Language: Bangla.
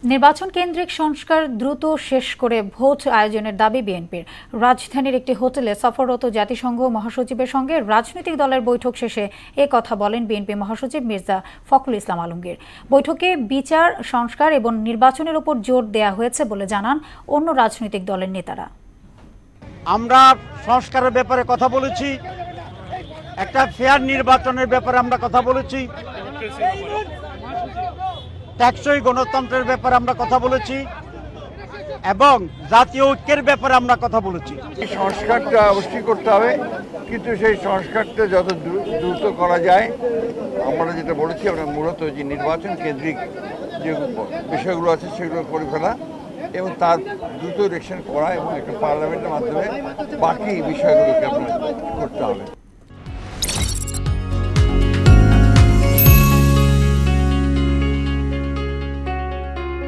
নির্বাচন কেন্দ্রিক সংস্কার দ্রুত শেষ করে ভোট আয়োজনের দাবি বিএনপির। রাজধানীর একটি হোটেলে সফররত জাতিসংঘ মহাসচিবের সঙ্গে রাজনৈতিক দলের বৈঠক শেষে কথা বলেন বিএনপি মহাসচিব মির্জা ফখরুল ইসলাম আলমগীর। বৈঠকে বিচার, সংস্কার এবং নির্বাচনের উপর জোর দেয়া হয়েছে বলে জানান অন্য রাজনৈতিক দলের নেতারা। আমরা সংস্কারের ব্যাপারে কথা বলেছি, একটা ফেয়ার নির্বাচনের ব্যাপারে আমরা কথা বলেছি, টেকসই গণতন্ত্রের ব্যাপারে আমরা কথা বলেছি এবং জাতীয় ঐক্যের ব্যাপারে আমরা কথা বলেছি। এই সংস্কারটা অবশ্যই করতে হবে, কিন্তু সেই সংস্কারটা যত দ্রুত করা যায়, আমরা যেটা বলেছি, আমরা মূলত যে নির্বাচন কেন্দ্রিক যে বিষয়গুলো আছে সেগুলো করে ফেলা এবং তার দ্রুত ইলেকশন করা এবং একটা পার্লামেন্টের মাধ্যমে বাকি বিষয়গুলোকে আপনার করতে হবে।